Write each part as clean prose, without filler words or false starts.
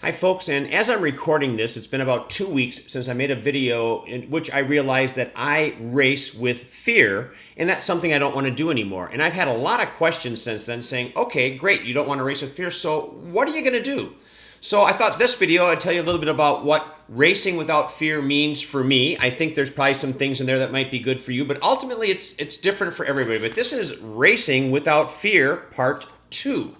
Hi folks, and as I'm recording this, it's been about 2 weeks since I made a video in which I realized that I race with fear, and that's something I don't want to do anymore. And I've had a lot of questions since then saying, okay, great, you don't want to race with fear, so what are you going to do? So I thought this video I'd tell you a little bit about what racing without fear means for me. I think there's probably some things in there that might be good for you, but ultimately it's different for everybody. But this is Racing Without Fear, Part 2.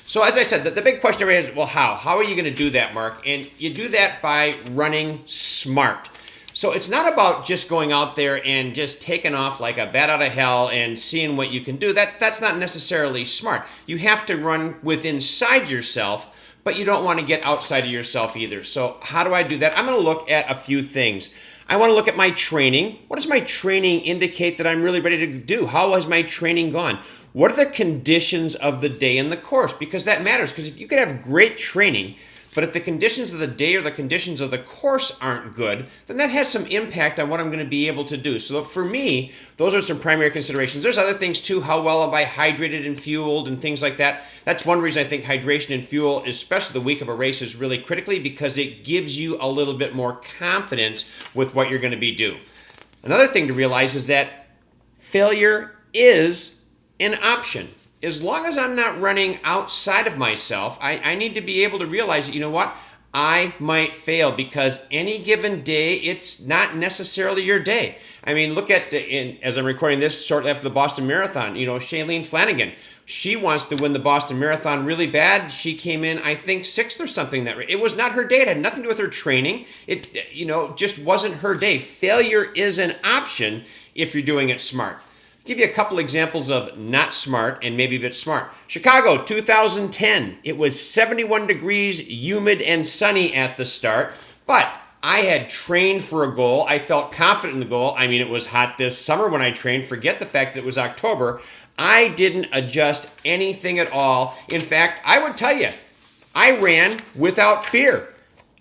So as I said, the big question everybody is, well, how? How are you going to do that, Mark? And you do that by running smart. So it's not about just going out there and just taking off like a bat out of hell and seeing what you can do. That's not necessarily smart. You have to run with inside yourself, but you don't want to get outside of yourself either. So how do I do that? I'm going to look at a few things. I want to look at my training. What does my training indicate that I'm really ready to do? How has my training gone? What are the conditions of the day and the course? Because that matters, because if you could have great training, but if the conditions of the day or the conditions of the course aren't good, then that has some impact on what I'm going to be able to do. So for me, those are some primary considerations. There's other things too. How well am I hydrated and fueled and things like that? That's one reason I think hydration and fuel, especially the week of a race, is really critically, because it gives you a little bit more confidence with what you're going to be doing. Another thing to realize is that failure is an option. As long as I'm not running outside of myself, I need to be able to realize that, you know what, I might fail, because any given day, it's not necessarily your day. I mean, look at, as I'm recording this, shortly after the Boston Marathon, Shailene Flanagan, she wants to win the Boston Marathon really bad. She came in, I think, 6th or something. It was not her day. It had nothing to do with her training. It, just wasn't her day. Failure is an option if you're doing it smart. Give you a couple examples of not smart and maybe a bit smart. Chicago, 2010. It was 71 degrees, humid and sunny at the start, but I had trained for a goal. I felt confident in the goal. I mean, it was hot this summer when I trained. Forget the fact that it was October. I didn't adjust anything at all. In fact, I would tell you, I ran without fear.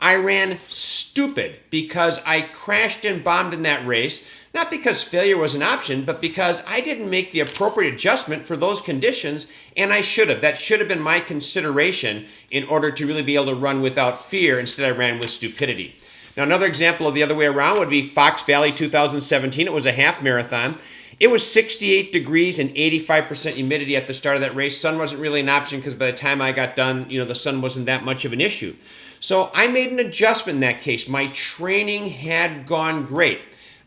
I ran stupid because I crashed and bombed in that race. Not because failure was an option, but because I didn't make the appropriate adjustment for those conditions, and I should have. That should have been my consideration in order to really be able to run without fear. Instead, I ran with stupidity. Now, another example of the other way around would be Fox Valley 2017. It was a half marathon. It was 68 degrees and 85% humidity at the start of that race. Sun wasn't really an option because by the time I got done, the sun wasn't that much of an issue. So I made an adjustment in that case. My training had gone great.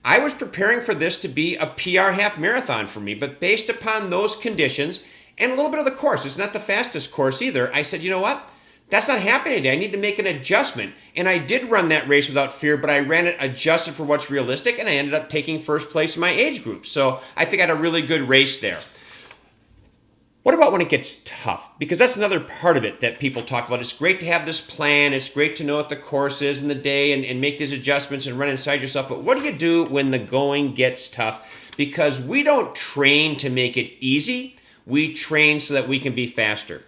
I was preparing for this to be a PR half marathon for me, but based upon those conditions and a little bit of the course, it's not the fastest course either, I said, you know what? That's not happening today. I need to make an adjustment. And I did run that race without fear, but I ran it adjusted for what's realistic, and I ended up taking first place in my age group. So I think I had a really good race there. What about when it gets tough? Because that's another part of it that people talk about. It's great to have this plan. It's great to know what the course is in the day and make these adjustments and run inside yourself. But what do you do when the going gets tough? Because we don't train to make it easy. We train so that we can be faster.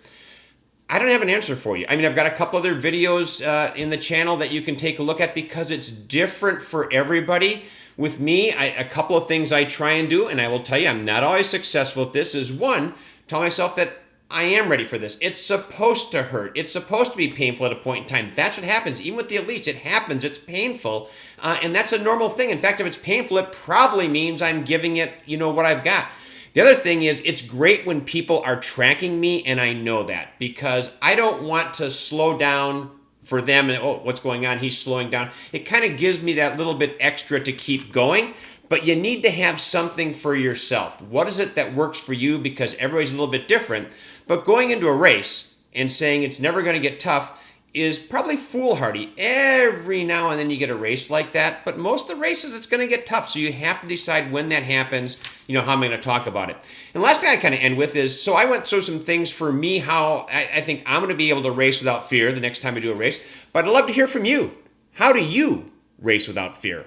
I don't have an answer for you. I mean, I've got a couple other videos in the channel that you can take a look at because it's different for everybody. With me, a couple of things I try and do, and I will tell you I'm not always successful at this, is one, tell myself that I am ready for this. It's supposed to hurt. It's supposed to be painful at a point in time. That's what happens. Even with the elites, it happens. It's painful. And that's a normal thing. In fact, if it's painful, it probably means I'm giving it, what I've got. The other thing is it's great when people are tracking me, and I know that, because I don't want to slow down for them and, oh, what's going on? He's slowing down. It kind of gives me that little bit extra to keep going. But you need to have something for yourself. What is it that works for you? Because everybody's a little bit different. But going into a race and saying it's never going to get tough is probably foolhardy. Every now and then you get a race like that. But most of the races, it's going to get tough. So you have to decide when that happens, how I'm going to talk about it. And the last thing I kind of end with is, so I went through some things for me, how I think I'm going to be able to race without fear the next time I do a race. But I'd love to hear from you. How do you race without fear?